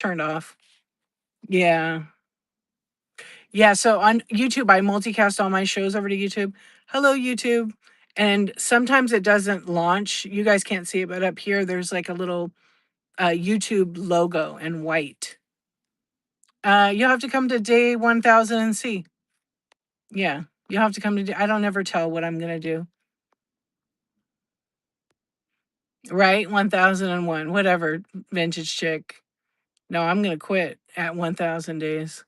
turned off. Yeah. Yeah, so on YouTube, I multicast all my shows over to YouTube. Hello, YouTube. And sometimes it doesn't launch. You guys can't see it, but up here, there's like a little YouTube logo in white. You'll have to come to day 1000 and see. Yeah, you'll have to come to. I don't ever tell what I'm gonna do. Right, 1001, whatever, vintage chick. No, I'm gonna quit at 1000 days.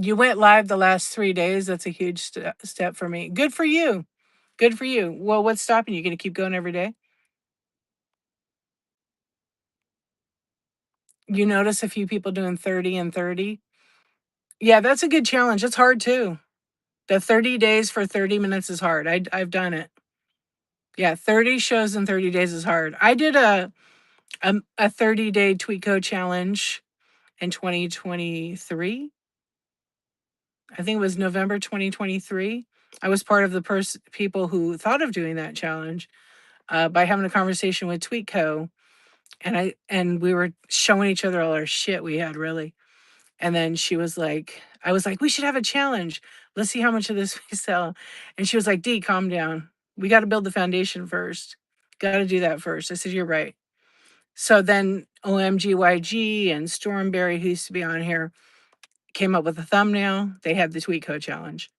You went live the last 3 days. That's a huge step for me. Good for you. Good for you. Well, what's stopping you? Gonna keep going every day? You notice a few people doing 30 and 30? Yeah, that's a good challenge. It's hard too. The 30 days for 30 minutes is hard. I've done it. Yeah, 30 shows in 30 days is hard. I did a 30-day tweet code challenge in 2023. I think it was November 2023. I was part of the people who thought of doing that challenge by having a conversation with Tweetco, and we were showing each other all our shit we had, really. And then she was like, I was like, we should have a challenge. Let's see how much of this we sell. And she was like, D, calm down. We got to build the foundation first. Got to do that first. I said, you're right. So then OMGYG and Stormberry, who used to be on here, came up with a thumbnail. They had the Tweet Code challenge,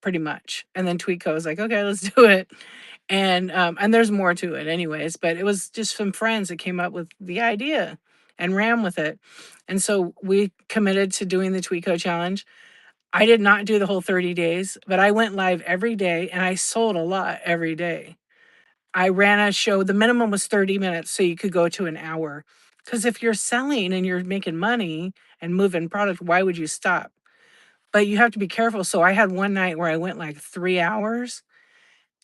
pretty much. And then Tweet Code was like, okay, let's do it. And there's more to it anyways, but it was just some friends that came up with the idea and ran with it. And so we committed to doing the Tweet Code challenge. I did not do the whole 30 days, but I went live every day and I sold a lot every day. I ran a show, the minimum was 30 minutes, so you could go to an hour. Because if you're selling and you're making money and moving product, why would you stop? But you have to be careful. So I had one night where I went like 3 hours.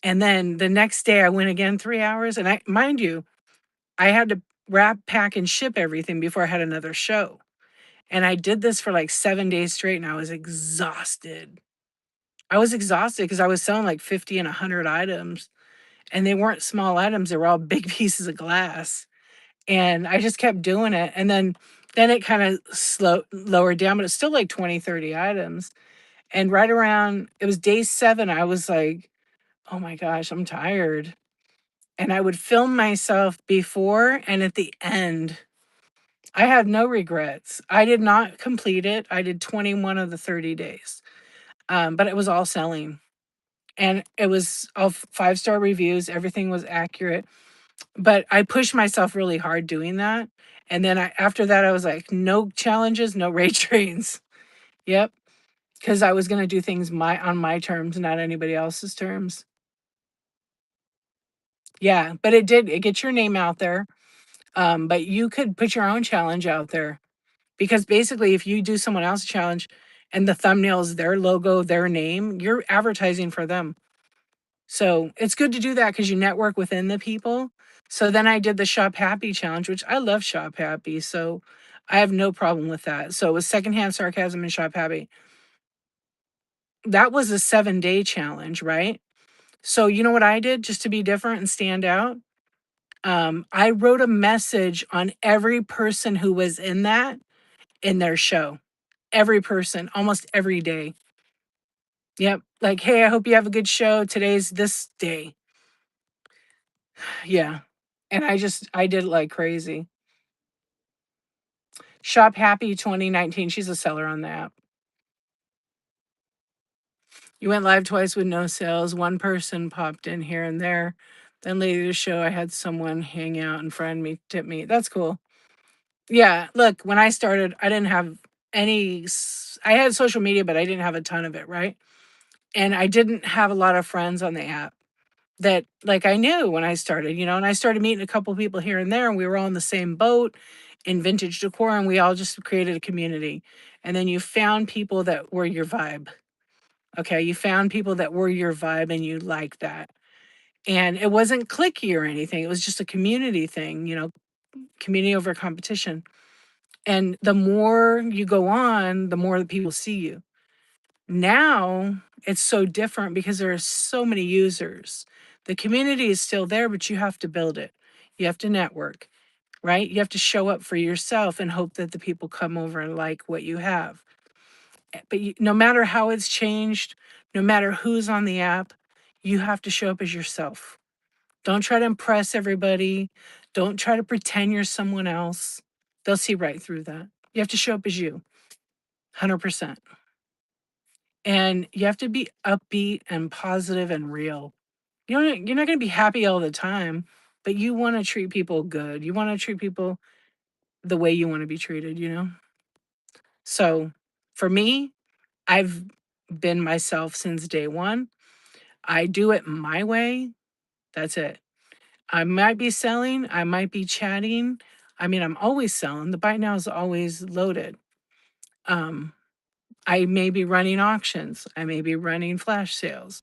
And then the next day I went again 3 hours. And mind you, I had to wrap, pack, and ship everything before I had another show. And I did this for like 7 days straight and I was exhausted. I was exhausted because I was selling like 50 and 100 items. And they weren't small items, they were all big pieces of glass. And I just kept doing it. And then it kind of lowered down, but it's still like 20, 30 items. And right around, it was day 7, I was like, oh my gosh, I'm tired. And I would film myself before and at the end. I had no regrets. I did not complete it. I did 21 of the 30 days. But it was all selling. And it was all 5-star reviews. Everything was accurate. But I pushed myself really hard doing that. And then after that, I was like, no challenges, no rate trains. Yep. Because I was going to do things on my terms, not anybody else's terms. Yeah, but it gets your name out there. But you could put your own challenge out there. Because basically, if you do someone else's challenge and the thumbnail is their logo, their name, you're advertising for them. So it's good to do that because you network within the people. So then I did the Shop Happy challenge, which I love Shop Happy. So I have no problem with that. So it was Secondhand Sarcasm and Shop Happy. That was a 7-day challenge, right? So you know what I did just to be different and stand out? I wrote a message on every person who was in that in their show. Every person, almost every day. Yep. Like, hey, I hope you have a good show. Today's this day. Yeah. And I did it like crazy. Shop Happy 2019. She's a seller on the app. You went live twice with no sales. One person popped in here and there. Then later the show, I had someone hang out and friend me, tip me. That's cool. Yeah. Look, when I started, I didn't have I had social media, but I didn't have a ton of it. Right. And I didn't have a lot of friends on the app that like I knew when I started, and I started meeting a couple people here and there, and we were all in the same boat in vintage decor, and we all just created a community. And then you found people that were your vibe. Okay, you found people that were your vibe and you liked that. And it wasn't clicky or anything. It was just a community thing, community over competition. And the more you go on, the more the people see you. Now it's so different because there are so many users. The community is still there, but you have to build it. You have to network, right? You have to show up for yourself and hope that the people come over and like what you have. But no matter how it's changed, no matter who's on the app, you have to show up as yourself. Don't try to impress everybody. Don't try to pretend you're someone else. They'll see right through that. You have to show up as you, 100%. And you have to be upbeat and positive and real. You're not going to be happy all the time, but you want to treat people good. You want to treat people the way you want to be treated. So for me, I've been myself since day one. I do it my way. That's it. I might be selling, I might be chatting. I mean, I'm always selling. The buy now is always loaded. Um, I may be running auctions. I may be running flash sales.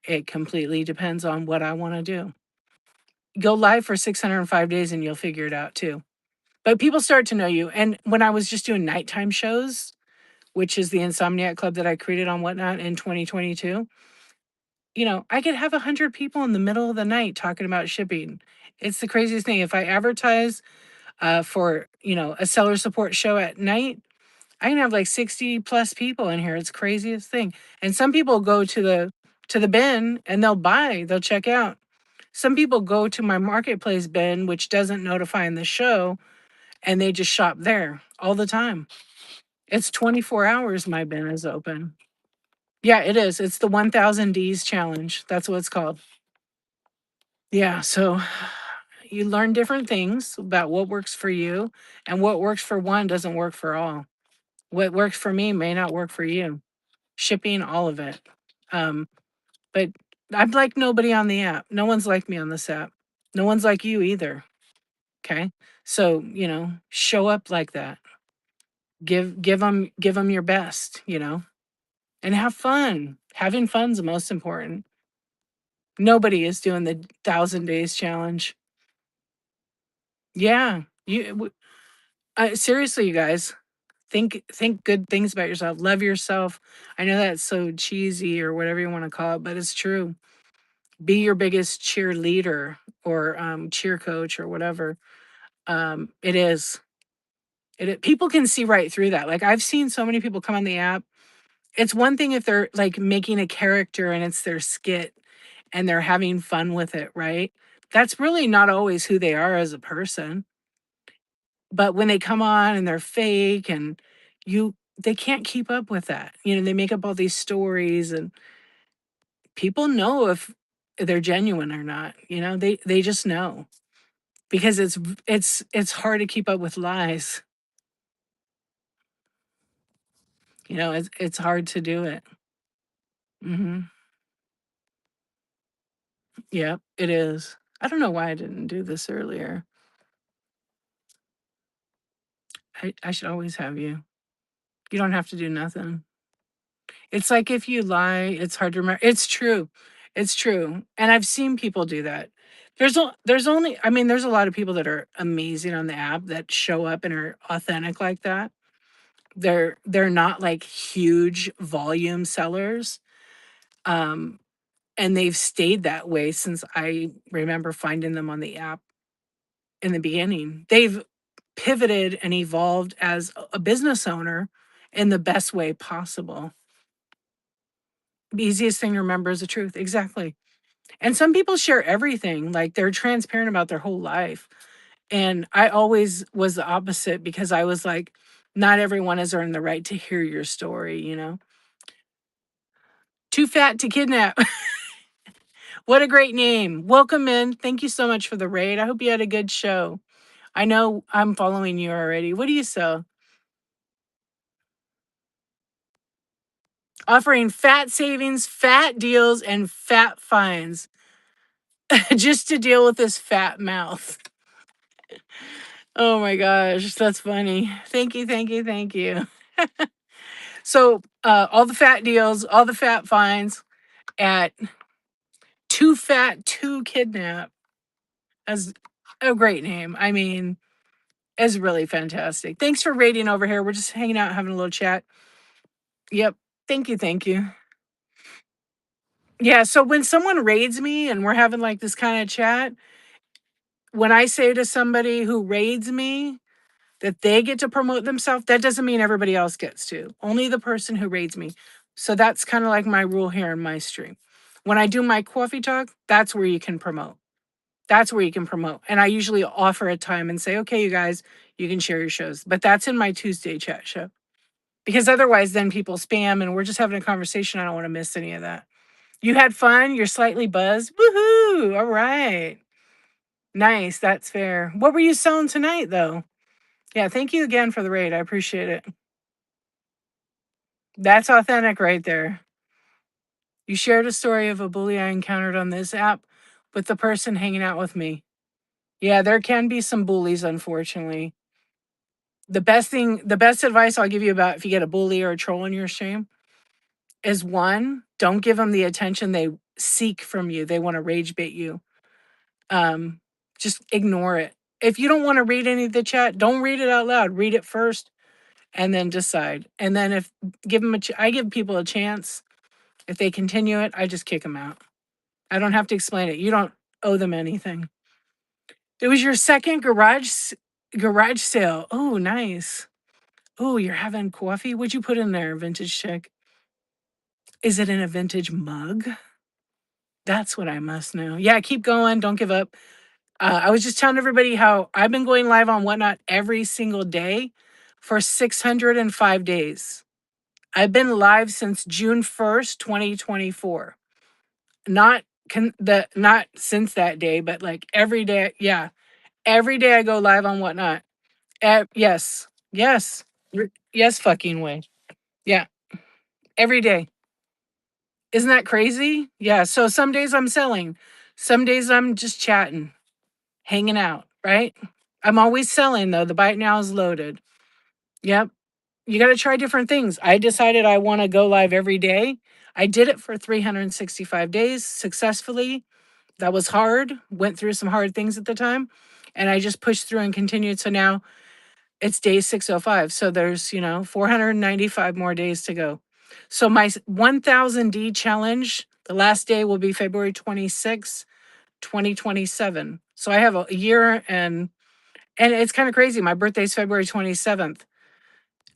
It completely depends on what I want to do. Go live for 605 days and you'll figure it out too. But people start to know you. And when I was just doing nighttime shows, which is the Insomniac Club that I created on Whatnot in 2022, I could have 100 people in the middle of the night talking about shipping. It's the craziest thing. If I advertise for, a seller support show at night, I can have like 60 plus people in here. It's the craziest thing. And some people go to the bin and they'll check out. Some people go to my marketplace bin, which doesn't notify in the show, and they just shop there all the time. It's 24 hours my bin is open. Yeah, it is. It's the 1000 Ds challenge. That's what it's called. Yeah, so you learn different things about what works for you, and what works for one doesn't work for all. What works for me may not work for you. Shipping, all of it. Um, but I'm like nobody on the app. No one's like me on this app. No one's like you either. Okay. So, show up like that. Give them your best, and have fun. Having fun's the most important. Nobody is doing the 1000 days challenge. Yeah. Seriously, you guys, think good things about yourself. Love yourself. I know that's so cheesy or whatever you want to call it, but it's true. Be your biggest cheerleader or cheer coach or whatever. It is. People can see right through that. Like I've seen so many people come on the app. It's one thing if they're like making a character and it's their skit and they're having fun with it, right? That's really not always who they are as a person. But when they come on and they're fake and they can't keep up with that. They make up all these stories and people know if they're genuine or not. They just know because it's hard to keep up with lies. It's hard to do it. Mhm. Yep, it is. I don't know why I didn't do this earlier. I should always have you. You don't have to do nothing. It's like if you lie, it's hard to remember. It's true. It's true. And I've seen people do that. There's only I mean, there's a lot of people that are amazing on the app that show up and are authentic like that. They're not like huge volume sellers. Um, and they've stayed that way since I remember finding them on the app in the beginning. They've pivoted and evolved as a business owner in the best way possible. The easiest thing to remember is the truth. Exactly. And some people share everything, like they're transparent about their whole life. And I always was the opposite because I was like, not everyone has earned the right to hear your story. Too fat to kidnap. What a great name. Welcome in. Thank you so much for the raid. I hope you had a good show. I know I'm following you already. What do you sell? Offering fat savings, fat deals, and fat fines just to deal with this fat mouth. Oh my gosh, that's funny. Thank you, thank you, thank you. So, all the fat deals, all the fat fines at Too Fat to Kidnap as a great name. I mean, it's really fantastic. Thanks for raiding over here. We're just hanging out, having a little chat. Yep. Thank you, thank you. Yeah, so when someone raids me and we're having like this kind of chat, when I say to somebody who raids me that they get to promote themselves, that doesn't mean everybody else gets to. Only the person who raids me. So that's kind of like my rule here in my stream. When I do my coffee talk, that's where you can promote. That's where you can promote. And I usually offer a time and say, okay, you guys, you can share your shows. But that's in my Tuesday chat show. Because otherwise, then people spam and we're just having a conversation. I don't want to miss any of that. You had fun. You're slightly buzzed. Woohoo. All right. Nice. That's fair. What were you selling tonight, though? Yeah. Thank you again for the raid. I appreciate it. That's authentic right there. You shared a story of a bully I encountered on this app with the person hanging out with me. Yeah, there can be some bullies, unfortunately. The best advice I'll give you about if you get a bully or a troll in your stream is one, don't give them the attention they seek from you. They want to rage bait you. Um, just ignore it. If you don't want to read any of the chat, don't read it out loud. Read it first and then decide. And then if give them I give people a chance. If they continue it, I just kick them out. I don't have to explain it. You don't owe them anything. It was your second garage sale. Oh, nice. Oh, you're having coffee? What'd you put in there, vintage chick? Is it in a vintage mug? That's what I must know. Yeah, keep going. Don't give up. I was just telling everybody how I've been going live on Whatnot every single day for 605 days. I've been live since June 1st, 2024. Not since that day, but like every day. Yeah, every day I go live on Whatnot. Yes, yes, yes, fucking way. Yeah, every day. Isn't that crazy? Yeah. So some days I'm selling, some days I'm just chatting, hanging out, right? I'm always selling though. The bite now is loaded. Yep. You got to try different things. I decided I want to go live every day. I did it for 365 days successfully. That was hard. Went through some hard things at the time. And I just pushed through and continued. So now it's day 605. So there's, 495 more days to go. So my 1000 D challenge, the last day will be February 26th, 2027. So I have a year and it's kind of crazy. My birthday's February 27th.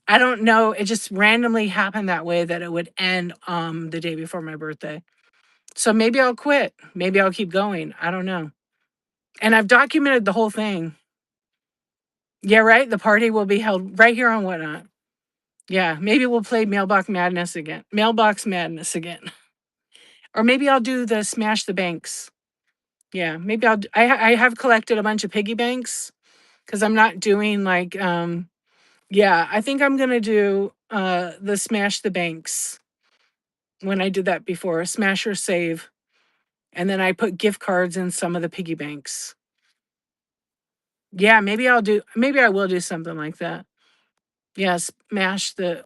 I don't know. It just randomly happened that way that it would end the day before my birthday. So maybe I'll quit. Maybe I'll keep going. I don't know. And I've documented the whole thing. Yeah, right. The party will be held right here on Whatnot. Yeah, maybe we'll play Mailbox Madness again. Mailbox Madness again. Or maybe I'll do the Smash the Banks. Yeah, maybe I have collected a bunch of piggy banks because I'm not doing like yeah, I think I'm gonna do the Smash the Banks when I did that before, smash or save. And then I put gift cards in some of the piggy banks. Yeah, maybe I will do something like that. Yeah,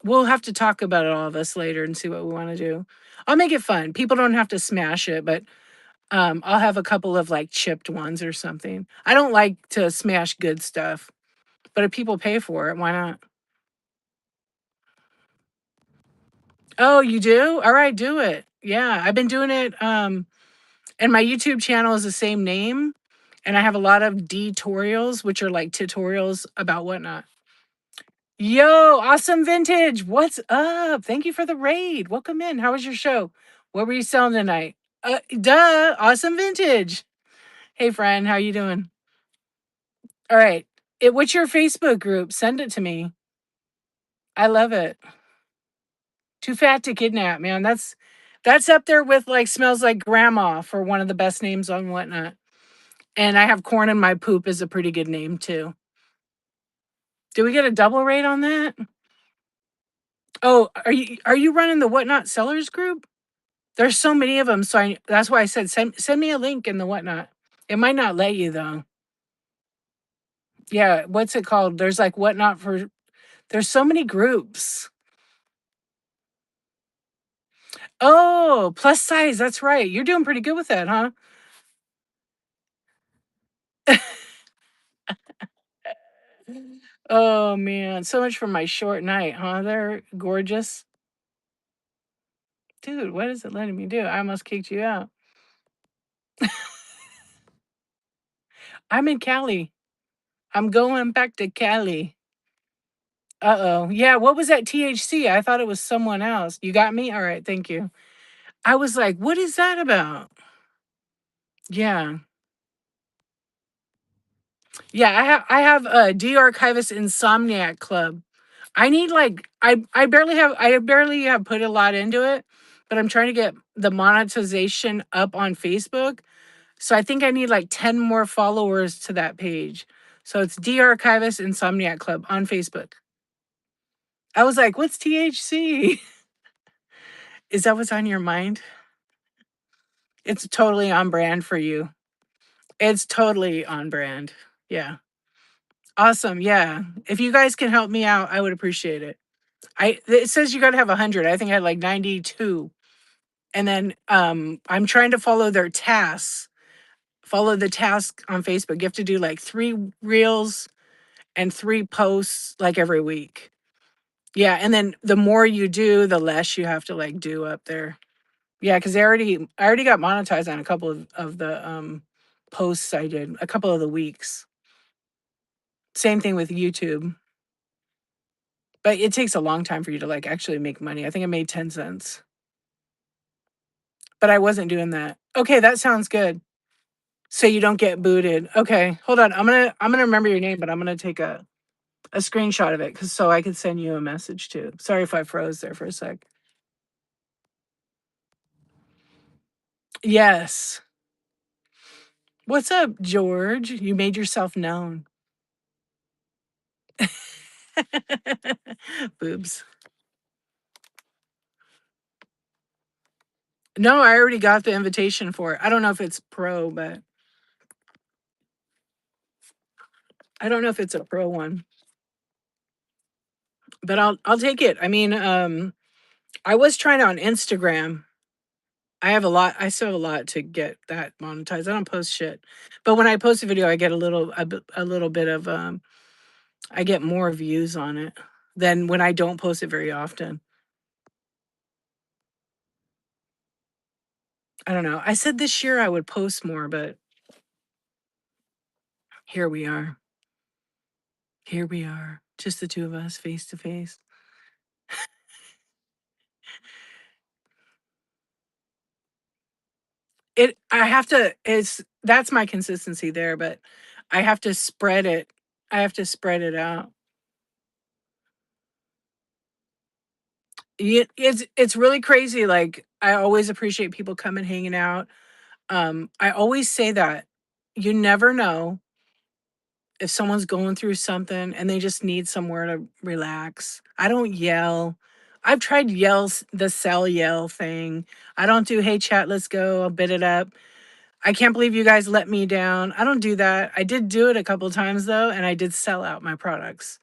we'll have to talk about it all of us later and see what we want to do. I'll make it fun. People don't have to smash it, but I'll have a couple of like chipped ones or something. I don't like to smash good stuff, but if people pay for it, why not? Oh, you do? All right, do it. Yeah, I've been doing it. And my YouTube channel is the same name, and I have a lot of tutorials, which are like tutorials about Whatnot. Yo, awesome vintage. What's up? Thank you for the raid. Welcome in. How was your show? What were you selling tonight? Duh, awesome vintage. Hey friend, how you doing? All right. What's your Facebook group? Send it to me. I love it. Too fat to kidnap, man. That's up there with like smells like grandma for one of the best names on Whatnot. And I have corn in my poop is a pretty good name too. Do we get a double rate on that? Oh, are you running the Whatnot sellers group? There's so many of them, so that's why I said send me a link in the Whatnot. It might not let you though. Yeah, what's it called? There's like Whatnot for. There's so many groups. Oh, plus size. That's right. You're doing pretty good with that, huh? Oh man, so much for my short night, huh? They're gorgeous. Dude, what is it letting me do? I almost kicked you out. I'm in Cali. I'm going back to Cali. Uh-oh. Yeah, what was that THC? I thought it was someone else. You got me? All right, thank you. I was like, "What is that about?" Yeah. Yeah, I have a de-archivist Insomniac club. I need, like I barely have put a lot into it, but I'm trying to get the monetization up on Facebook. So I think I need like 10 more followers to that page. So it's de-archivist Insomniac Club on Facebook. I was like, "What's THC?" Is that what's on your mind? It's totally on brand for you. It's totally on brand. Yeah. Awesome. Yeah. If you guys can help me out, I would appreciate it. It says you got to have 100. I think I had like 92. And then I'm trying to follow their tasks. Follow the task on Facebook. You have to do like 3 reels and 3 posts like every week. Yeah, and then the more you do, the less you have to like do up there. Yeah, because I already got monetized on a couple of the posts I did, a couple of the weeks. Same thing with YouTube. But it takes a long time for you to like actually make money. I think I made 10 cents. But I wasn't doing that. Okay, that sounds good. So you don't get booted. Okay, hold on. I'm gonna remember your name, but I'm gonna take a screenshot of it because so I could send you a message too. Sorry if I froze there for a sec. Yes. What's up, George? You made yourself known. Boobs. No, I already got the invitation for it. I don't know if it's pro, but I don't know if it's a pro one. But I'll take it. I mean, I was trying on Instagram. I still have a lot to get that monetized. I don't post shit. But when I post a video, I get a little bit of I get more views on it than when I don't post it very often. I don't know. I said this year I would post more, but here we are. Here we are. Just the two of us face to face. I have to it's that's my consistency there, but I have to spread it. I have to spread it out. It's really crazy. Like I always appreciate people coming hanging out. I always say that you never know if someone's going through something and they just need somewhere to relax. I don't yell. I've tried the sell yell thing. I don't do, "Hey, chat, let's go. I'll bid it up." I can't believe you guys let me down. I don't do that. I did do it a couple times though, and I did sell out my products.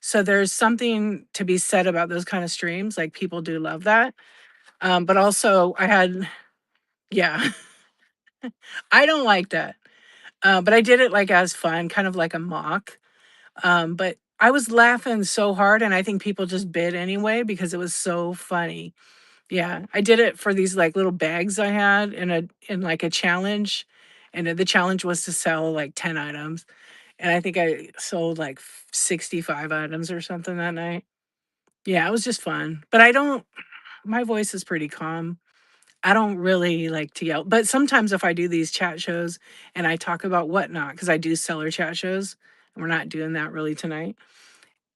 So there's something to be said about those kind of streams. Like people do love that. But also yeah, I don't like that. But I did it like as fun, kind of like a mock. But I was laughing so hard, and I think people just bid anyway because it was so funny. Yeah, I did it for these like little bags I had in like a challenge, and the challenge was to sell like 10 items, and I think I sold like 65 items or something that night. Yeah, it was just fun. But I don't. My voice is pretty calm. I don't really like to yell, but sometimes if I do these chat shows and I talk about whatnot, because I do seller chat shows, and we're not doing that really tonight.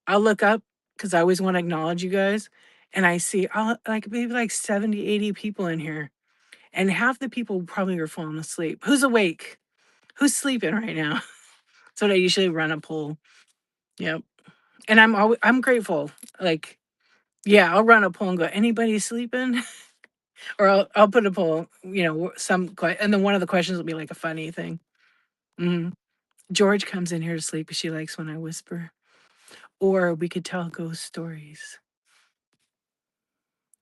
I'll look up because I always want to acknowledge you guys. And I see like maybe like 70, 80 people in here. And half the people probably are falling asleep. Who's awake? Who's sleeping right now? So I usually run a poll. Yep. And I'm grateful. Like, yeah, I'll run a poll and go, "Anybody sleeping?" Or I'll put a poll, and then one of the questions will be like a funny thing. Mhm. George comes in here to sleep. She likes when I whisper. Or we could tell ghost stories.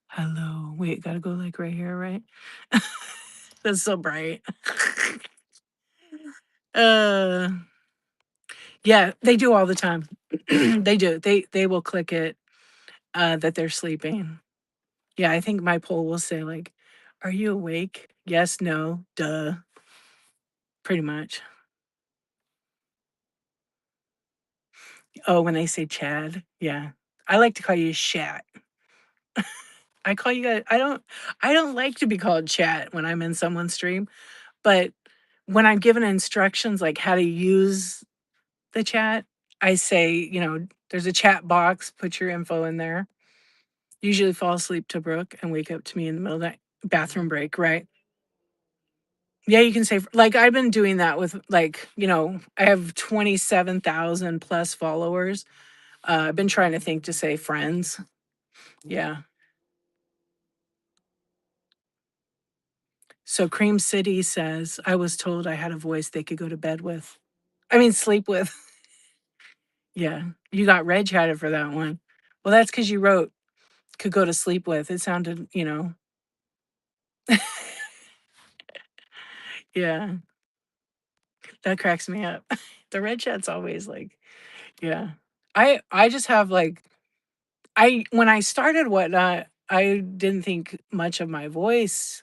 Hello. Wait, gotta go like right here, right? That's so bright. uh yeah, they do all the time. They do. They will click it that they're sleeping. Yeah, I think my poll will say, like, "Are you awake? Yes, no, duh." Pretty much. Oh, when they say Chad, yeah. I like to call you Shat. I call you guys I don't like to be called chat when I'm in someone's stream, but when I'm given instructions, like, how to use the chat, I say, "There's a chat box, put your info in there." Usually fall asleep to Brooke and wake up to me in the middle of the bathroom break, right? Yeah, you can say like, I've been doing that with, like, I have 27,000 plus followers. I've been trying to think to say friends. Yeah. So Cream City says, "I was told I had a voice they could go to bed with." I mean, sleep with. Yeah. You got red chatted for that one. Well, that's because you wrote "could go to sleep with." It sounded. Yeah, that cracks me up. The red chat's always like, yeah. I just have, like, I when I started Whatnot, I didn't think much of my voice,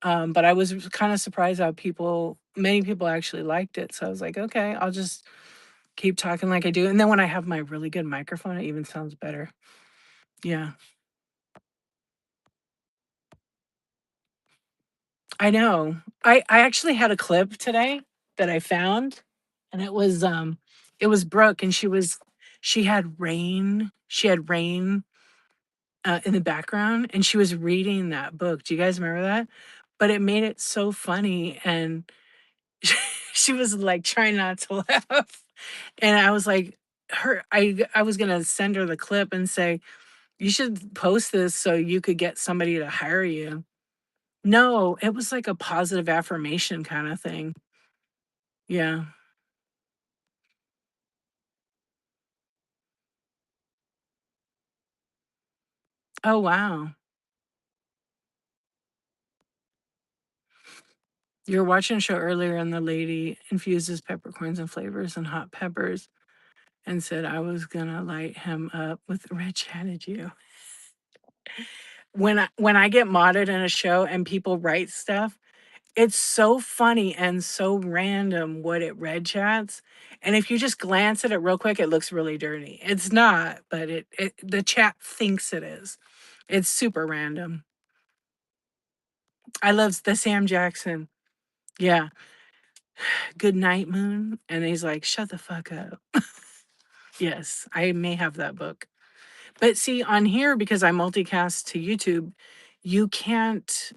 but I was kinda surprised how many people actually liked it, so I was like, "Okay, I'll just keep talking like I do," and then when I have my really good microphone, it even sounds better. Yeah. I know. I actually had a clip today that I found, and it was Brooke, and she had rain, in the background, and she was reading that book. Do you guys remember that? But it made it so funny, and she was, like, trying not to laugh, and I was like I was gonna send her the clip and say, "You should post this so you could get somebody to hire you." No, it was like a positive affirmation kinda thing. Yeah. Oh, wow. You were watching a show earlier, and the lady infuses peppercorns and flavors and hot peppers and said, "I was gonna light him up with red chatted you." When I get modded in a show and people write stuff, it's so funny and so random what it red chats, and if you just glance at it real quick, it looks really dirty. It's not, but the chat thinks it is. It's super random. I love the Sam Jackson. Yeah. "Good night, moon," and he's like, "Shut the fuck up." Yes, I may have that book. But see, on here, because I multicast to YouTube, you can't,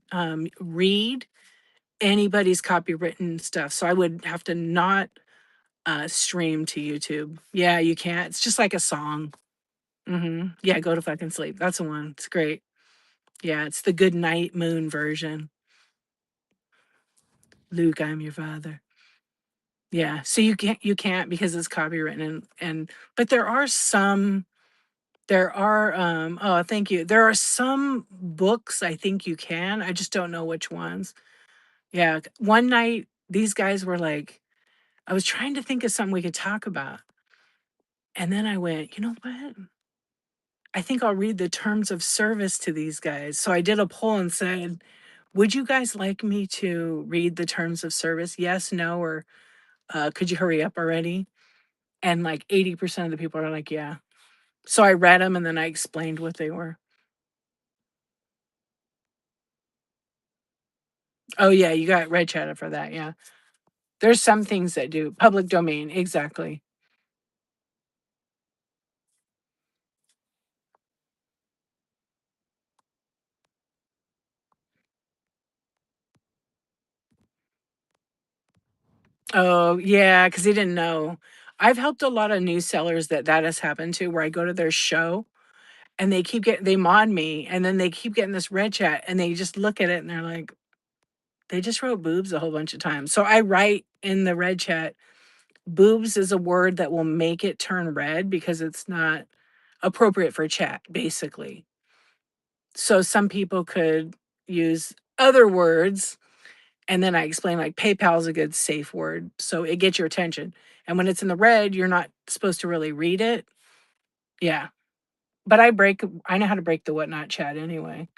read anybody's copywritten stuff, so I would have to not, stream to YouTube. Yeah, you can't. It's just like a song. Mhm. Yeah, "Go to fucking sleep." That's the one. It's great. Yeah, it's the Good Night Moon version. "Luke, I'm your father." Yeah, so you can't because it's copywritten and but there are oh, thank you. There are some books I think you can, I just don't know which ones. Yeah, one night, these guys were like I was trying to think of something we could talk about, and then I went, "You know what? I think I'll read the terms of service to these guys." So I did a poll and said, "Would you guys like me to read the terms of service? Yes, no, or, could you hurry up already?" And, like, 80% of the people are like, "Yeah." So I read them and then I explained what they were. Oh, yeah, you got Red Shadow for that, yeah. There's some things that do. Public domain, exactly. Oh, yeah, because he didn't know. I've helped a lot of new sellers that has happened to, where I go to their show and they mod me, and then they keep getting this red chat, and they just look at it and they're like, "They just wrote boobs a whole bunch of times." So I write in the red chat, "Boobs is a word that will make it turn red because it's not appropriate for chat," basically. So some people could use other words, and then I explain, like, PayPal is a good safe word, so it gets your attention, and when it's in the red, you're not supposed to really read it. Yeah. But I know how to break the whatnot chat anyway.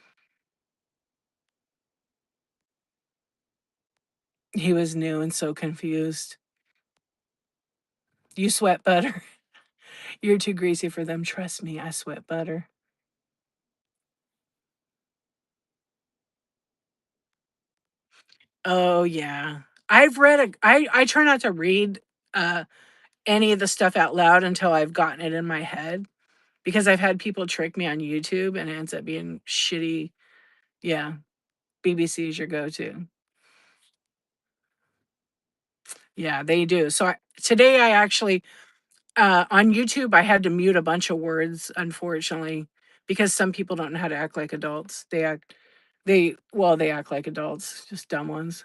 He was new and so confused. You sweat butter. You're too greasy for them. Trust me, I sweat butter. Oh yeah. I try not to read uh any of the stuff out loud until I've gotten it in my head because I've had people trick me on YouTube and it ends up being shitty. Yeah, BBC is your go-to. Yeah, they do. So today I actually on YouTube I had to mute a bunch of words unfortunately because some people don't know how to act like adults. They act like adults, just dumb ones.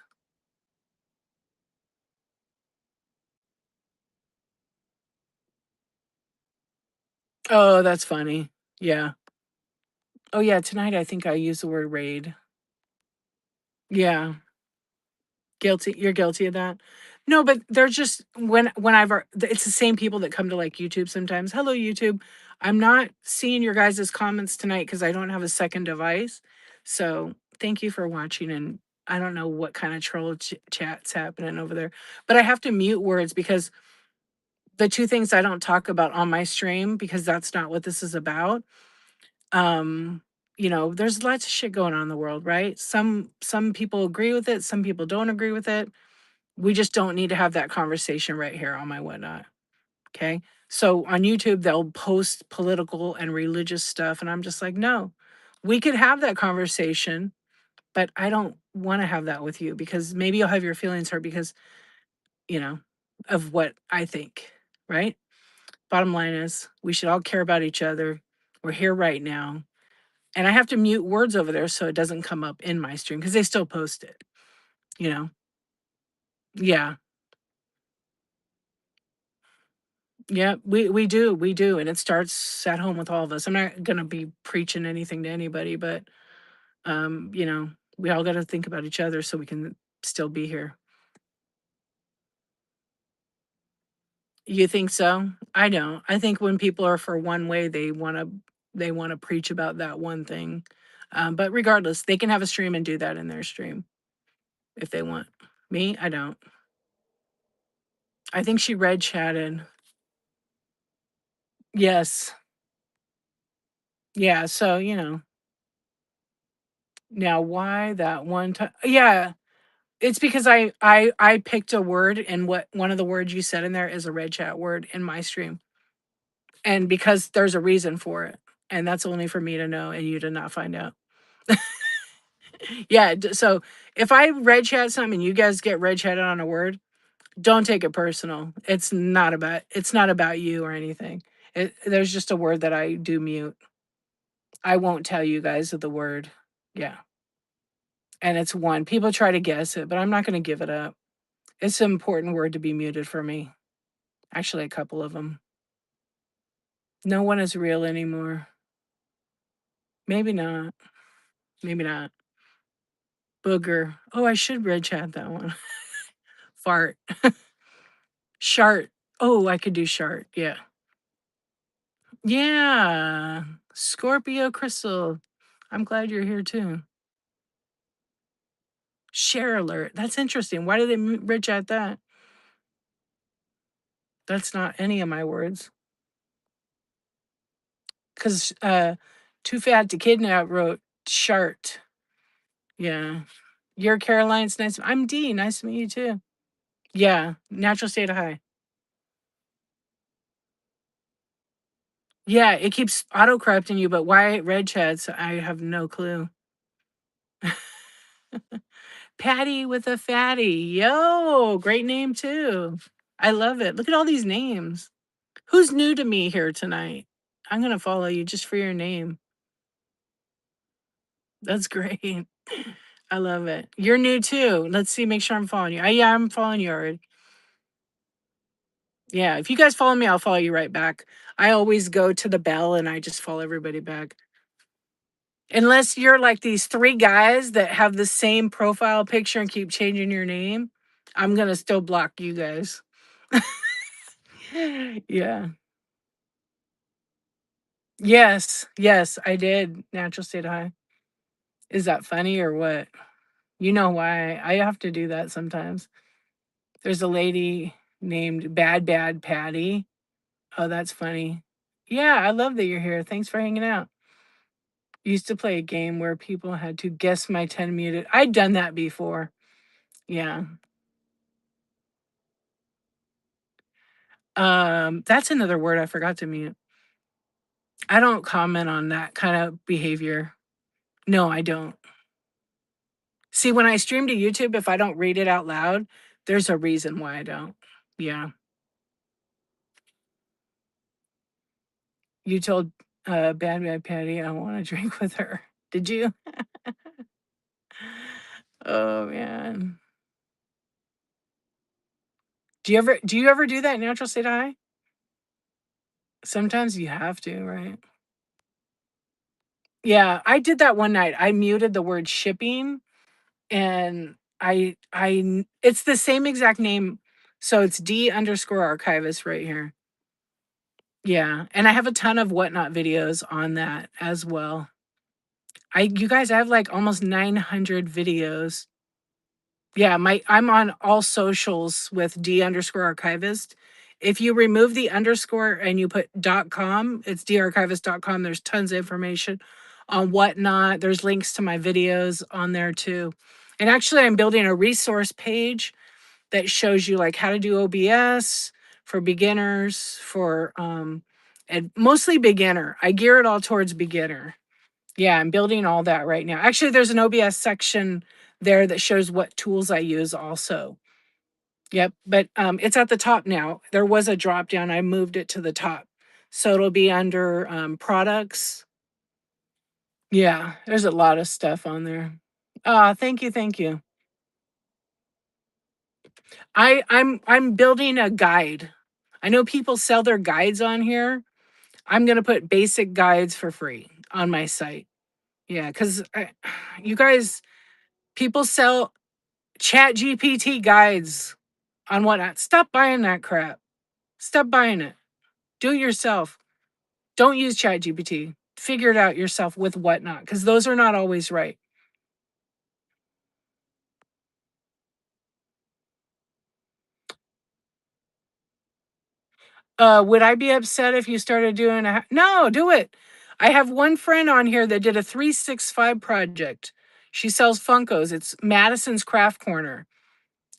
Oh, that's funny. Yeah. Oh yeah, tonight I think I used the word raid. Yeah. Guilty. You're guilty of that? No, but they're just it's the same people that come to, like, YouTube sometimes. "Hello, YouTube. I'm not seeing your guys' comments tonight because I don't have a second device. So, thank you for watching, and I don't know what kinda troll chat's happening over there." But I have to mute words because the 2 things I don't talk about on my stream, because that's not what this is about, um, there's lots of shit going on in the world, right? Some people agree with it, some people don't agree with it. We just don't need to have that conversation right here on my whatnot. Okay. So on YouTube, they'll post political and religious stuff. And I'm just like, no, we could have that conversation, but I don't want to have that with you because maybe you'll have your feelings hurt because, you know, of what I think. Right. Bottom line is we should all care about each other. We're here right now. And I have to mute words over there so it doesn't come up in my stream because they still post it, you know? Yeah. Yeah, we do, and it starts at home with all of us. I'm not gonna be preaching anything to anybody, but we all got to think about each other so we can still be here. You think so? I don't. I think when people are for one way, they want to preach about that one thing. But regardless, they can have a stream and do that in their stream if they want. Me, I don't. I think she red chatted. Yes. Yeah. So now why that one time? Yeah. It's because I picked a word, and what one of the words you said in there is a red chat word in my stream, and because there's a reason for it, and that's only for me to know and you to not find out. Yeah, so if I red chat something and you guys get red chatted on a word, don't take it personal. It's not about you or anything. There's just a word that I do mute. I won't tell you guys of the word. Yeah, and it's one. People try to guess it, but I'm not going to give it up. It's an important word to be muted for me. Actually, a couple of them. No one is real anymore. Maybe not. Maybe not. Booger. Oh, I should red chat that one. Fart. Shart. Oh, I could do shart. Yeah. Yeah. Scorpio Crystal. I'm glad you're here too. Share alert. That's interesting. Why did they red chat that? That's not any of my words. Because Too Fat to Kidnap wrote shart. Yeah. You're Caroline. It's nice. I'm Dee. Nice to meet you too. Yeah. Natural state of high. Yeah, it keeps auto corrupting you, but why it red chats, I have no clue. Patty with a fatty. Yo, great name too. I love it. Look at all these names. Who's new to me here tonight? I'm going to follow you just for your name. That's great. I love it. You're new too. Let's see, make sure I'm following you. Yeah, I'm following you already. Yeah, if you guys follow me, I'll follow you right back. I always go to the bell and I just follow everybody back. Unless you're like these 3 guys that have the same profile picture and keep changing your name, I'm gonna still block you guys. Yeah. Yes, yes, I did. Natural state high. Is that funny or what? You know why I have to do that sometimes. There's a lady named Bad Patty. Oh, that's funny. Yeah, I love that you're here. Thanks for hanging out. Used to play a game where people had to guess my 10 muted. I'd done that before. Yeah. That's another word I forgot to mute. I don't comment on that kind of behavior. No, I don't. See, when I stream to YouTube, if I don't read it out loud, there's a reason why I don't. Yeah. You told Bad Patty I want to drink with her. Did you? Oh man. Do you ever do that natural state high? Sometimes you have to, right? Yeah, I did that one night. I muted the word shipping and it's the same exact name. So it's D_archivist right here. Yeah. And I have a ton of whatnot videos on that as well. You guys, I have like almost 900 videos. Yeah, I'm on all socials with D_archivist. If you remove the underscore and you put .com, it's darchivist.com. There's tons of information on whatnot. There's links to my videos on there too. And actually, I'm building a resource page that shows you like how to do OBS for beginners, and mostly beginner. I gear it all towards beginner. Yeah, I'm building all that right now. Actually, there's an OBS section there that shows what tools I use also. Yep, but it's at the top now. There was a drop down. I moved it to the top. So it'll be under products. Yeah, there's a lot of stuff on there. Thank you, thank you. I'm building a guide. I know people sell their guides on here. I'm gonna put basic guides for free on my site. Yeah, because you guys, people sell Chat GPT guides on whatnot. Stop buying that crap. Stop buying it. Do it yourself. Don't use Chat GPT. Figure it out yourself with whatnot, because those are not always right. Would I be upset if you started doing no, do it. I have one friend on here that did a 365 project. She sells Funkos. It's Madison's Craft Corner.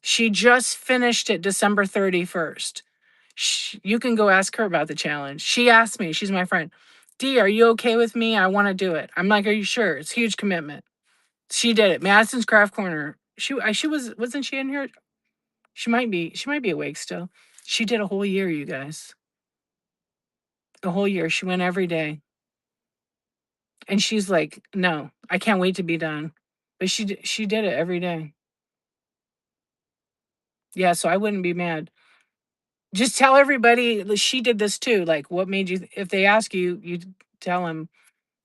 She just finished it December 31st. You can go ask her about the challenge. She asked me, she's my friend, D, are you okay with me? I want to do it. I'm like, are you sure? It's a huge commitment. She did it. Madison's Craft Corner. Wasn't she in here? She might be awake still. She did a whole year, you guys. A whole year. She went every day. And she's like, no, I can't wait to be done. But she did it every day. Yeah, so I wouldn't be mad. Just tell everybody she did this too. Like, what made you? If they ask you, you tell them.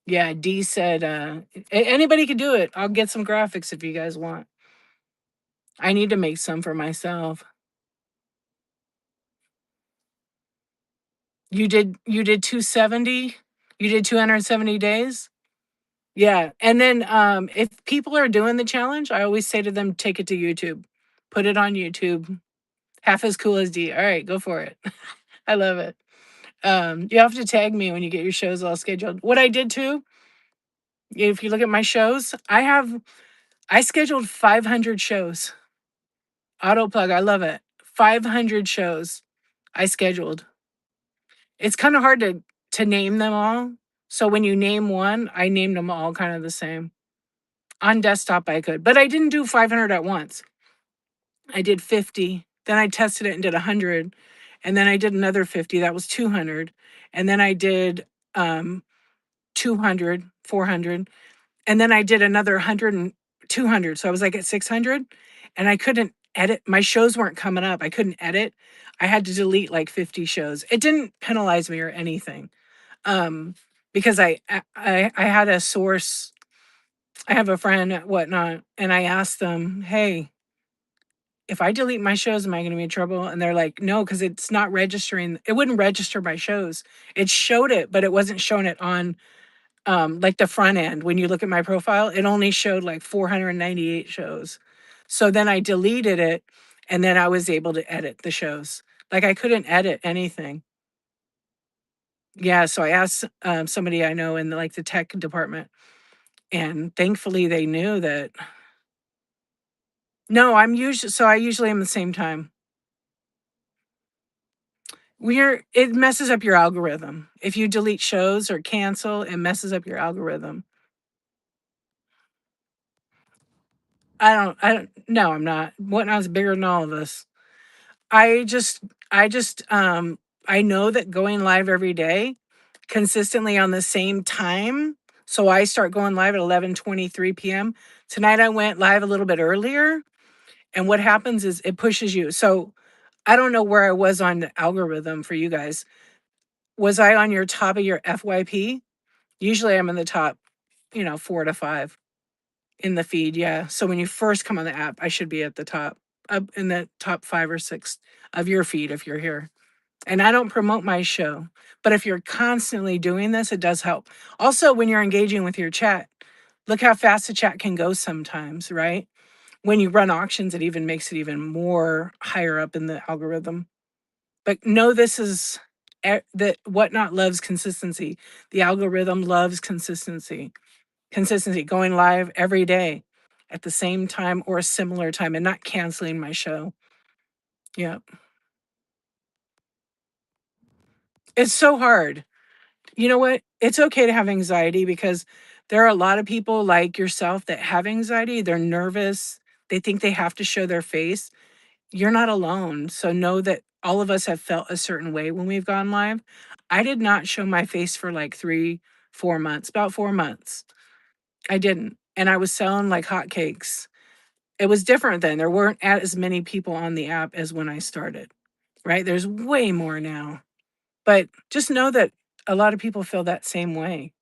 Yeah, D said, anybody can do it. I'll get some graphics if you guys want. I need to make some for myself. You did 270. You did 270 days. Yeah, and then if people are doing the challenge, I always say to them, take it to YouTube, put it on YouTube. Half as cool as D. All right, go for it. I love it. You have to tag me when you get your shows all scheduled. What I did too, if you look at my shows, I scheduled 500 shows. Auto plug, I love it. 500 shows I scheduled. It's kind of hard to name them all. So when you name one, I named them all kind of the same. On desktop I could, but I didn't do 500 at once. I did 50. Then I tested it and did 100. And then I did another 50. That was 200. And then I did 200, 400. And then I did another 100 and 200. So I was like at 600 and I couldn't edit. My shows weren't coming up. I couldn't edit. I had to delete like 50 shows. It didn't penalize me or anything. Because I had a source. I have a friend at whatnot, and I asked them, hey, if I delete my shows, am I going to be in trouble? And they're like, no, because it's not registering. It wouldn't register my shows. It showed it, but it wasn't showing it on like the front end. When you look at my profile, it only showed like 498 shows. So then I deleted it, and then I was able to edit the shows. Like I couldn't edit anything. Yeah, so I asked somebody I know in like the tech department, and thankfully they knew that. No, I usually am the same time. It messes up your algorithm. If you delete shows or cancel, it messes up your algorithm. No, I'm not. Whatnot's bigger than all of us. I just I just I know that going live every day consistently on the same time. So I start going live at 11:23 p.m. Tonight I went live a little bit earlier, and what happens is it pushes you. So I don't know where I was on the algorithm for you guys. Was I on your top of your FYP? Usually I'm in the top, 4 to 5 in the feed, yeah. So when you first come on the app, I should be at the top, up in the top 5 or 6 of your feed if you're here. And I don't promote my show, but if you're constantly doing this, it does help. Also, when you're engaging with your chat, look how fast the chat can go sometimes, right? When you run auctions, it even makes it even more higher up in the algorithm. But know this is that Whatnot loves consistency. The algorithm loves consistency. Consistency, going live every day at the same time or a similar time and not canceling my show. Yeah. It's so hard. You know what? It's okay to have anxiety because there are a lot of people like yourself that have anxiety. They're nervous. They think they have to show their face. You're not alone. So know that all of us have felt a certain way when we've gone live. I did not show my face for like 3, 4 months, about 4 months. I didn't. And I was selling like hotcakes. It was different then. There weren't as many people on the app as when I started, right? There's way more now. But just know that a lot of people feel that same way.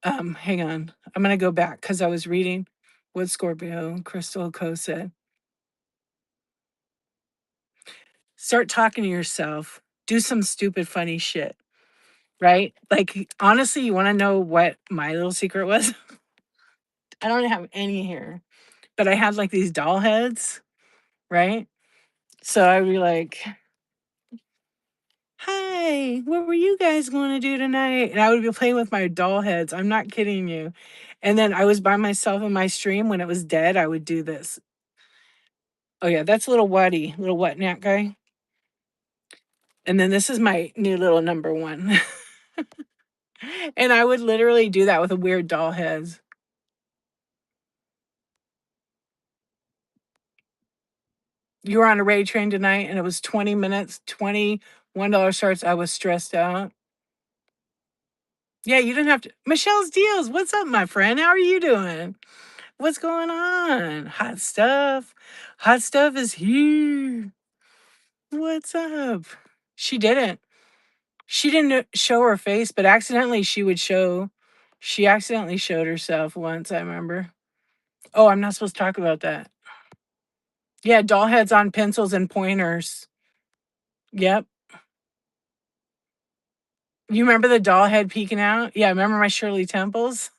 Hang on. I'm gonna go back because I was reading what Scorpio Crystal Co said. Start talking to yourself. Do some stupid, funny shit, right? Like honestly, you want to know what my little secret was? I don't have any here, but I had like these doll heads, right? So I'd be like, "Hi, what were you guys going to do tonight?" And I would be playing with my doll heads. I'm not kidding you. And then I was by myself in my stream when it was dead. I would do this. Oh yeah, that's little Waddy, little Whatnat guy. And then this is my new little number one. And I would literally do that with a weird doll heads. You were on a raid train tonight and it was 20 minutes, $21 starts. I was stressed out. Yeah, you didn't have to. Michelle's Deals. What's up, my friend? How are you doing? What's going on? Hot stuff. Hot stuff is here. What's up? She didn't. She didn't show her face, but accidentally she accidentally showed herself once, I remember. Oh, I'm not supposed to talk about that. Yeah, doll heads on pencils and pointers. Yep. You remember the doll head peeking out? Yeah, remember my Shirley Temples?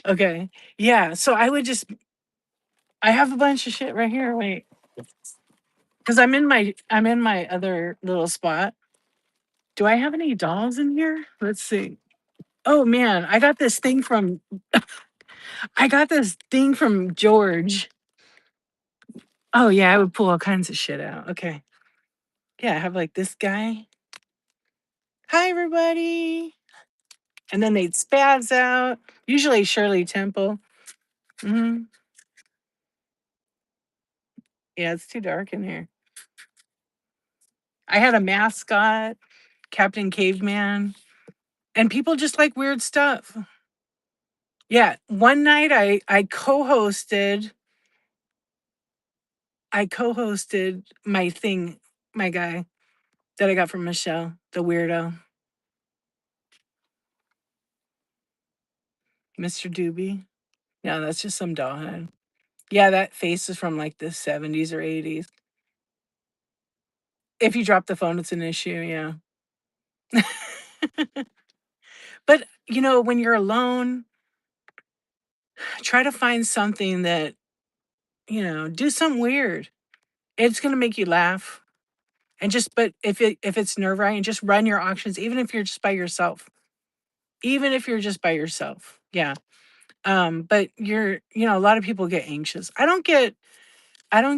Okay. Yeah, so I have a bunch of shit right here. Wait. Cuz I'm in my other little spot. Do I have any dolls in here? Let's see. Oh man, I got this thing from George. Oh yeah, I would pull all kinds of shit out. Okay. Yeah, I have like this guy. Hi everybody. And then they'd spaz out. Usually Shirley Temple. Hmm. Yeah, it's too dark in here. I had a mascot, Captain Caveman, and people just like weird stuff. Yeah, one night I co-hosted my thing, my guy that I got from Michelle, the weirdo, Mr. Doobie. No, that's just some doll head. Yeah, that face is from like the 70s or 80s. If you drop the phone, it's an issue, yeah. But, when you're alone, try to find something that, do something weird. It's gonna make you laugh. And but if it's nerve-wracking, just run your auctions, even if you're just by yourself. Even if you're just by yourself. Yeah. But a lot of people get anxious. I don't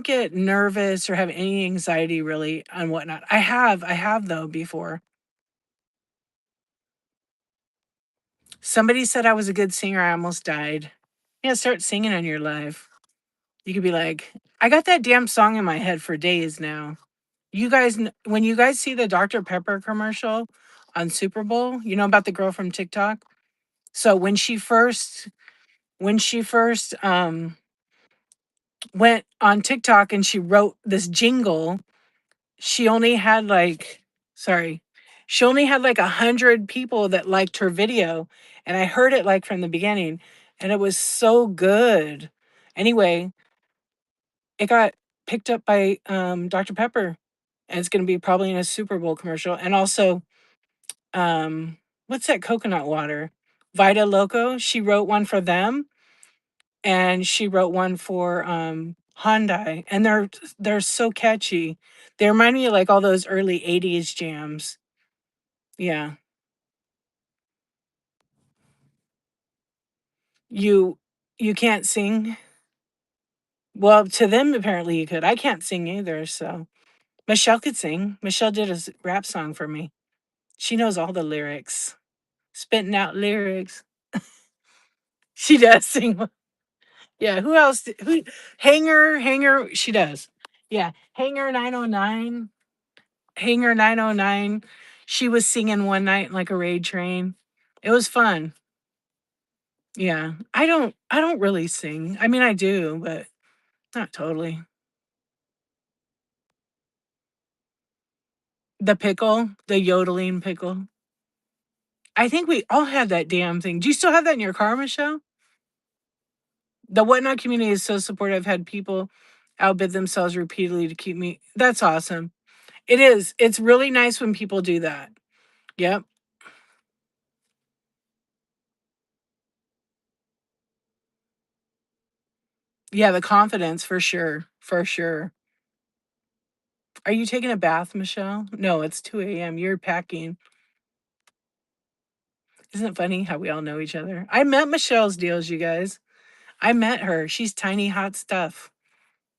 get nervous or have any anxiety really on whatnot. I have though before. Somebody said I was a good singer. I almost died. Yeah, start singing on your live. You could be like, I got that damn song in my head for days now. You guys, when you guys see the Dr. Pepper commercial on Super Bowl, you know about the girl from TikTok. So when she first went on TikTok and she wrote this jingle, she only had like, sorry, she only had like 100 people that liked her video, and I heard it like from the beginning, and it was so good. Anyway, it got picked up by Dr. Pepper, and it's going to be probably in a Super Bowl commercial, and also what's that coconut water? Vita Loco. She wrote one for them, and she wrote one for Hyundai, and they're so catchy. They remind me of like all those early 80s jams. Yeah. You you can't sing? Well, to them apparently you could. I can't sing either, so Michelle could sing. Michelle did a rap song for me. She knows all the lyrics. Spitting out lyrics. She does sing. Yeah, who else? Who Hanger, she does. Yeah, Hanger 909. Hanger 909. She was singing one night like a raid train. It was fun. Yeah. I don't really sing. I mean I do, but not totally. The pickle, the yodeling pickle. I think we all had that damn thing. Do you still have that in your car, Michelle? The Whatnot community is so supportive. I've had people outbid themselves repeatedly to keep me. That's awesome. It is. It's really nice when people do that. Yep. Yeah, the confidence for sure. For sure. Are you taking a bath, Michelle? No, it's 2 a.m. You're packing. Isn't it funny how we all know each other? I met Michelle's deals, you guys. I met her. She's tiny hot stuff.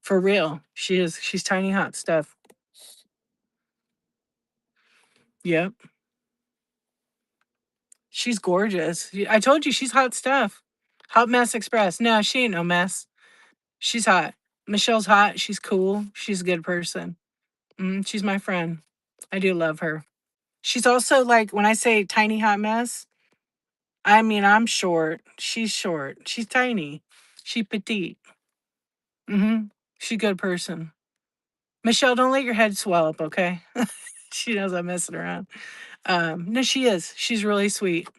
For real. She is. She's tiny hot stuff. Yep. She's gorgeous. I told you she's hot stuff. Hot mess express. No, she ain't no mess. She's hot. Michelle's hot. She's cool. She's a good person. She's my friend. I do love her. She's also like, when I say tiny hot mess, I mean I'm short. She's short. She's tiny. She petite. Mm-hmm. She's a good person. Michelle, don't let your head swell up, okay? She knows I'm messing around. No, she is. She's really sweet.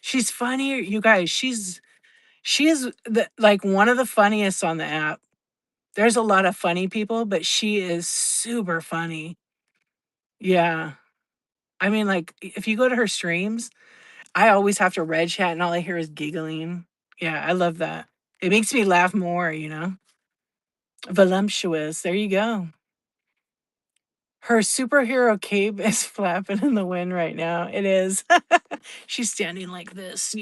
She's funny, you guys. She is like one of the funniest on the app. There's a lot of funny people, but she is super funny. Yeah. I mean, like, if you go to her streams, I always have to red chat and all I hear is giggling. Yeah, I love that. It makes me laugh more. Voluptuous. There you go. Her superhero cape is flapping in the wind right now. It is. She's standing like this.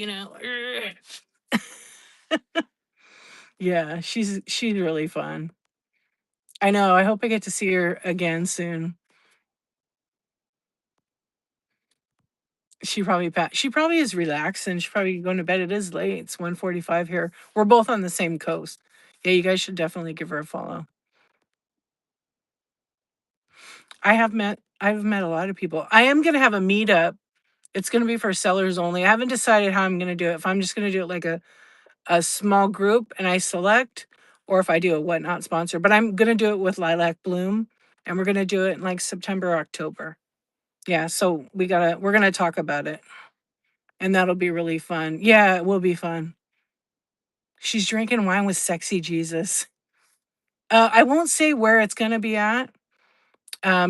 Yeah, she's really fun. I know. I hope I get to see her again soon. She probably is relaxed and she's probably going to bed. It is late. It's 1:45 here. We're both on the same coast. Yeah, you guys should definitely give her a follow. I've met a lot of people. I am gonna have a meetup. It's gonna be for sellers only. I haven't decided how I'm gonna do it. If I'm just gonna do it like a small group and I select, or if I do a whatnot sponsor. But I'm gonna do it with Lilac Bloom, and we're gonna do it in like September, October. Yeah, so we're gonna talk about it, and that'll be really fun. Yeah, it will be fun. She's drinking wine with sexy Jesus. I won't say where it's gonna be at,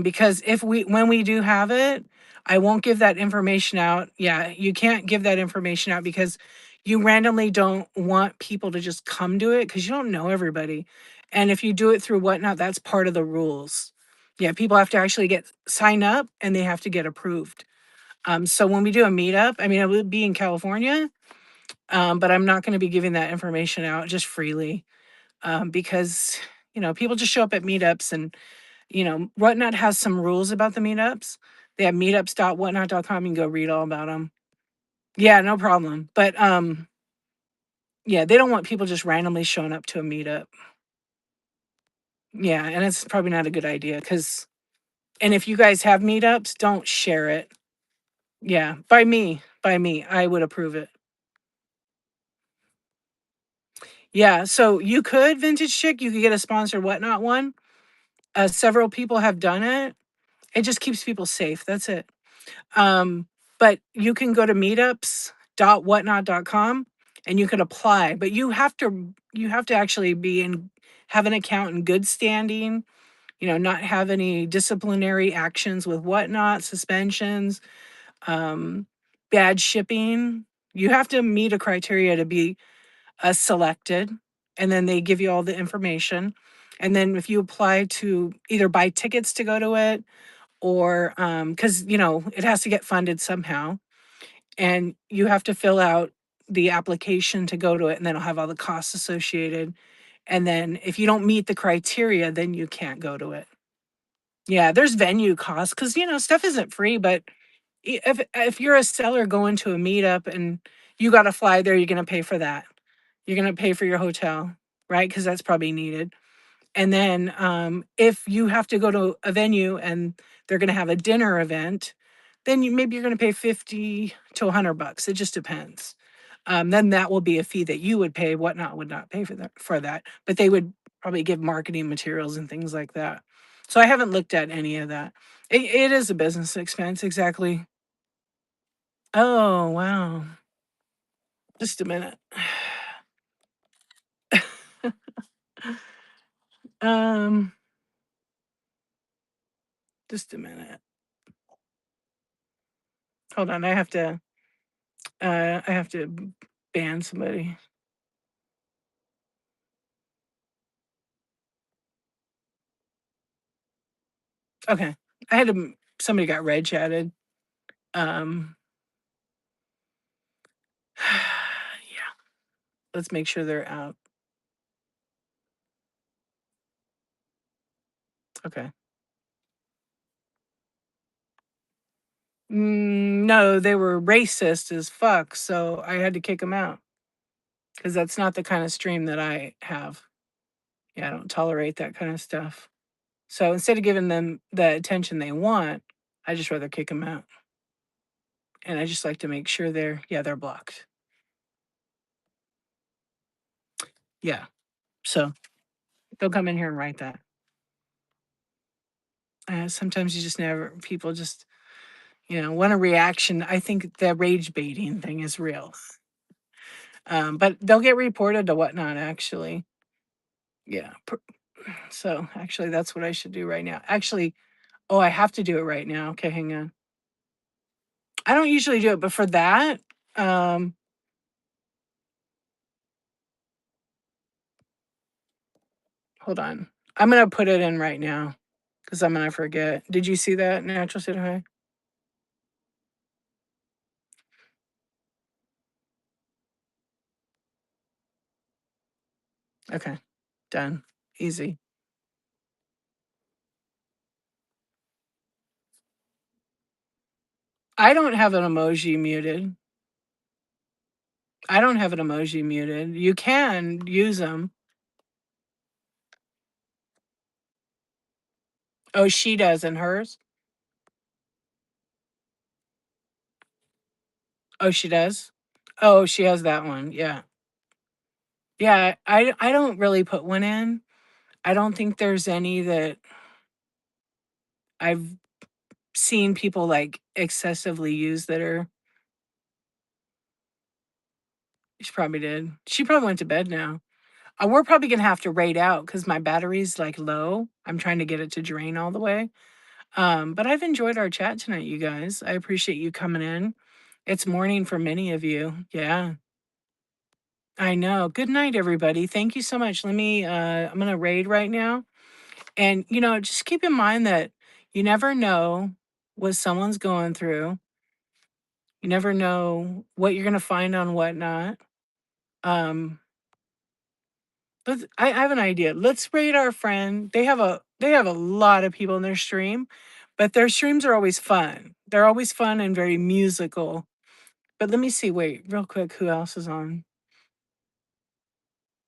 because if we when we do have it, I won't give that information out. Yeah, you can't give that information out because you randomly don't want people to just come to it because you don't know everybody. And if you do it through whatnot, that's part of the rules. Yeah, people have to actually get sign up and they have to get approved. So when we do a meetup, I mean, it would be in California, but I'm not going to be giving that information out just freely, because people just show up at meetups, and Whatnot has some rules about the meetups. They have meetups.whatnot.com. You can go read all about them. Yeah, no problem. But yeah, they don't want people just randomly showing up to a meetup. Yeah, and it's probably not a good idea because, and if you guys have meetups, don't share it. Yeah, by me, I would approve it. Yeah, so you could vintage chick, you could get a sponsored whatnot one. Several people have done it. It just keeps people safe. That's it. Um, but you can go to meetups.whatnot.com and you can apply, but you have to actually have an account in good standing, not have any disciplinary actions with whatnot, suspensions, um, bad shipping. You have to meet a criteria to be selected, and then they give you all the information. And then if you apply to either buy tickets to go to it, or because it has to get funded somehow, and you have to fill out the application to go to it, and then it'll have all the costs associated. And then if you don't meet the criteria, then you can't go to it. Yeah, there's venue costs because stuff isn't free, but if you're a seller going to a meetup and you got to fly there, you're going to pay for that. You're going to pay for your hotel, right? Because that's probably needed. And then if you have to go to a venue and they're going to have a dinner event, then maybe you're going to pay 50 to $100. It just depends. Then that will be a fee that you would pay. Whatnot would not pay for that, but they would probably give marketing materials and things like that. So I haven't looked at any of that. It is a business expense, exactly. Oh wow! Just a minute. um, just a minute. Hold on. I have to ban somebody. Okay. Somebody got red chatted. Um yeah, let's make sure they're out. Okay. No, they were racist as fuck, so I had to kick them out because that's not the kind of stream that I have. Yeah, I don't tolerate that kind of stuff. So instead of giving them the attention they want, I just rather kick them out. And I just like to make sure they're blocked. Yeah. So they'll come in here and write that. Sometimes you just never, people just, want a reaction. I think the rage baiting thing is real. But they'll get reported to whatnot, actually. Yeah. So actually, that's what I should do right now. Actually, oh, I have to do it right now. Okay, hang on. I don't usually do it, but for that, um, hold on. I'm gonna put it in right now because I'm gonna forget. Did you see that, Natural City High? Okay, done. Easy. I don't have an emoji muted. I don't have an emoji muted. You can use them. Oh, she does in hers? Oh, she does? Oh, she has that one. Yeah. Yeah, I don't really put one in. I don't think there's any that I've seen people like excessively use that are She probably did. She probably went to bed now. We're probably gonna have to raid out because my battery's like low. I'm trying to get it to drain all the way. But I've enjoyed our chat tonight, you guys. I appreciate you coming in. It's morning for many of you. Yeah, I know. Good night, everybody. Thank you so much. I'm gonna raid right now. And just keep in mind that you never know what someone's going through. You never know what you're gonna find on whatnot. Um, I have an idea. Let's rate our friend. They have a lot of people in their stream, but their streams are always fun. They're always fun and very musical. But let me see. Wait, real quick. Who else is on?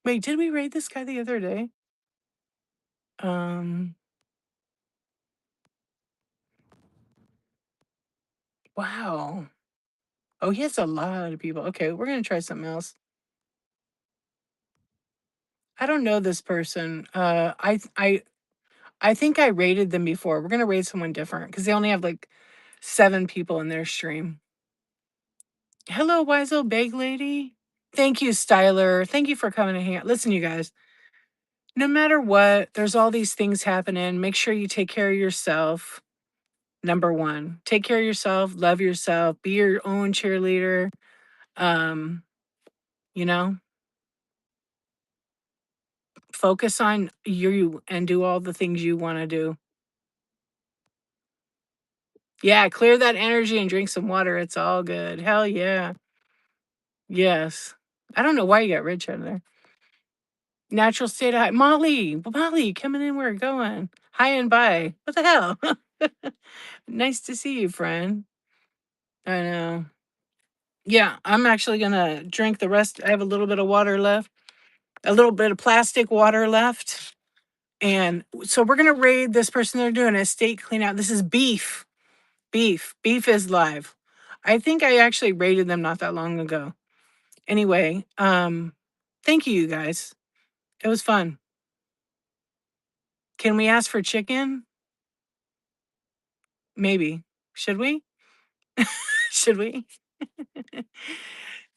Wait, did we rate this guy the other day? Um. Wow. Oh, he has a lot of people. Okay, we're gonna try something else. I don't know this person. I think I rated them before. We're gonna rate someone different because they only have like 7 people in their stream. Hello, wise old bag lady. Thank you, Styler. Thank you for coming to hang out. Listen, you guys, no matter what, there's all these things happening. Make sure you take care of yourself. Number one, take care of yourself, love yourself, be your own cheerleader. Um, you know, focus on you and do all the things you want to do. Yeah, clear that energy and drink some water. It's all good. Hell yeah. Yes. I don't know why you got rich out of there. Natural state of high. Molly, coming in where we're going. Hi and bye. What the hell? Nice to see you, friend. I know. Yeah, I'm actually gonna drink the rest. I have a little bit of water left, a little bit of plastic water left. And so we're gonna raid this person. They're doing a estate clean out. This is beef. Beef is live. I think I actually raided them not that long ago. Anyway, thank you, you guys. It was fun. Can we ask for chicken? Maybe. Should we? Should we?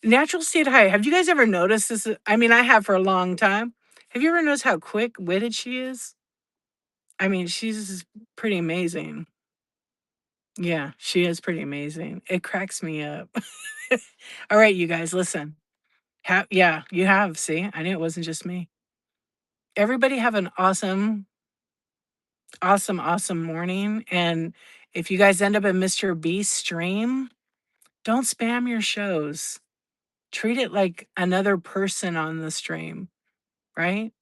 Natural state high. Have you guys ever noticed this? I mean, I have for a long time. Have you ever noticed how quick witted she is? I mean, she's pretty amazing. Yeah, she is pretty amazing. It cracks me up. All right, you guys, listen. Yeah, you have. See, I knew it wasn't just me. Everybody have an awesome, awesome, awesome morning. And if you guys end up in Mr. Beast stream, don't spam your shows. Treat it like another person on the stream, right?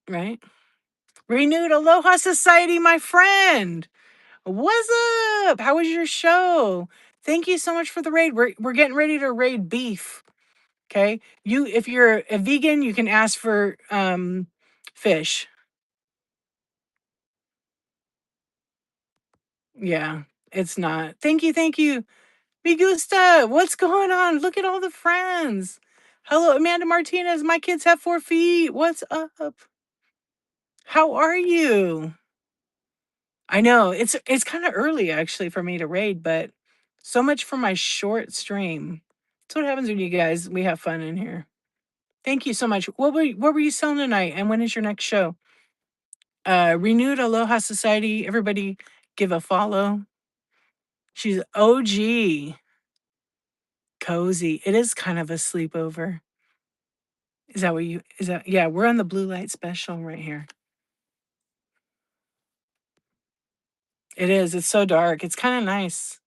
Right? Renewed Aloha Society, my friend. What's up? How was your show? Thank you so much for the raid. We're getting ready to raid beef. Okay. If you're a vegan, you can ask for fish. Yeah, it's not. Thank you, thank you. Me gusta. What's going on? Look at all the friends. Hello, Amanda Martinez. My kids have 4 feet. What's up? How are you? I know it's kind of early actually for me to raid, but so much for my short stream. That's what happens when you guys we have fun in here. Thank you so much. What were you selling tonight? And when is your next show? Renewed Aloha Society. Everybody give a follow. She's OG. Cozy. It is kind of a sleepover. Is that yeah, we're on the blue light special right here. It is. It's so dark. It's kind of nice.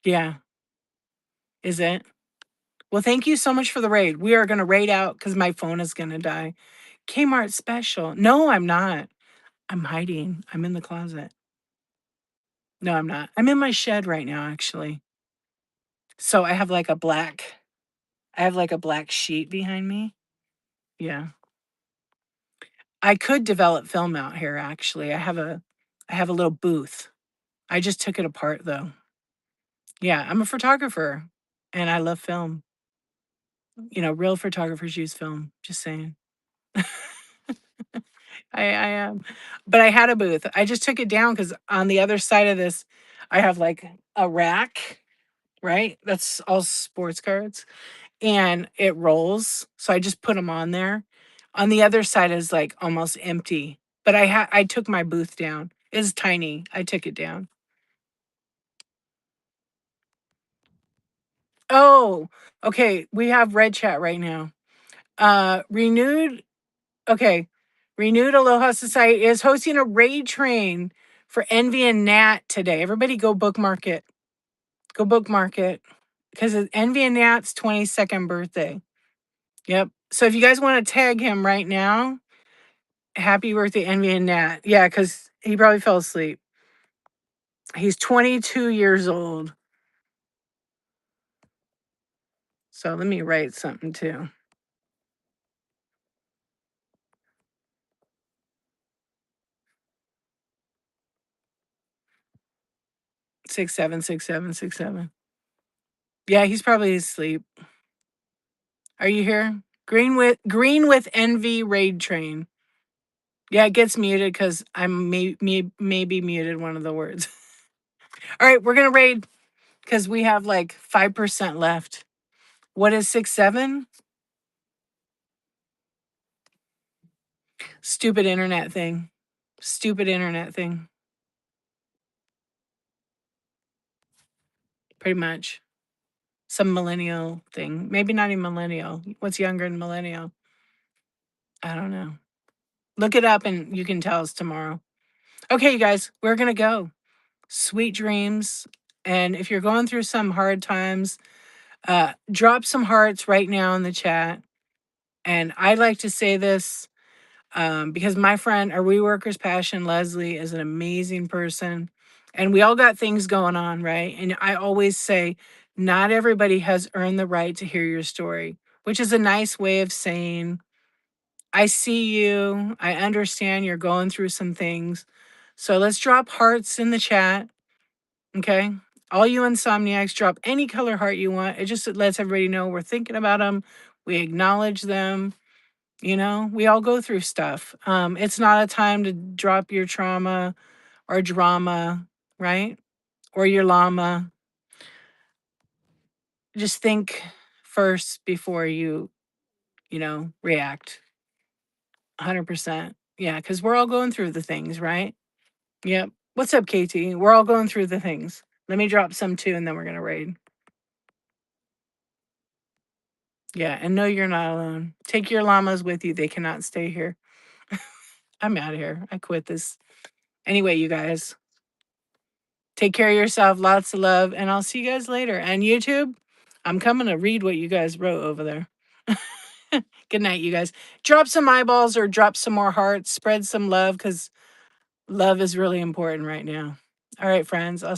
Yeah. Is it? Well, thank you so much for the raid. We are going to raid out because my phone is going to die. Kmart special. No, I'm not. I'm hiding. I'm in the closet. No, I'm not. I'm in my shed right now, actually. So I have like a black sheet behind me. Yeah. I could develop film out here, actually. I have a little booth. I just took it apart though. Yeah, I'm a photographer and I love film. Real photographers use film. Just saying. I am. But I had a booth. I just took it down because on the other side of this, I have like a rack right? That's all sports cards. And it rolls. So I just put them on there. On the other side is like almost empty. But I took my booth down. It's tiny. I took it down. Oh, okay. We have red chat right now. Renewed Okay. Renewed Aloha Society is hosting a raid train for Envy and Nat today. Everybody go bookmark it. Go bookmark it. Because it's Envy and Nat's 22nd birthday. Yep. So if you guys want to tag him right now, happy birthday, Envy and Nat. Yeah, because he probably fell asleep. He's 22 years old. So let me write something too. 676767. Yeah, he's probably asleep. Are you here? Green with Envy raid train. Yeah, it gets muted because I'm maybe muted one of the words. All right, we're gonna raid because we have like 5% left. What is 6-7? Stupid internet thing. Stupid internet thing. Pretty much. Some millennial thing. Maybe not even millennial. What's younger than millennial? I don't know. Look it up and you can tell us tomorrow. Okay, you guys, we're gonna go. Sweet dreams. And if you're going through some hard times, drop some hearts right now in the chat. And I like to say this because my friend, our WeWorkers Passion, Leslie, is an amazing person. And we all got things going on, right? And I always say, not everybody has earned the right to hear your story, which is a nice way of saying, I see you. I understand you're going through some things. So let's drop hearts in the chat. Okay. All you insomniacs, drop any color heart you want. It just lets everybody know we're thinking about them. We acknowledge them. You know, we all go through stuff. It's not a time to drop your trauma or drama, right? Or your llama. Just think first before you react. 100%. Yeah, because we're all going through the things, right? Yep. What's up, KT? We're all going through the things. Let me drop some too, and then we're going to raid. Yeah, and no, you're not alone. Take your llamas with you. They cannot stay here. I'm out of here. I quit this. Anyway, you guys, take care of yourself. Lots of love. And I'll see you guys later. And YouTube, I'm coming to read what you guys wrote over there. Good night, you guys. Drop some eyeballs or drop some more hearts. Spread some love because love is really important right now. All right, friends. I'll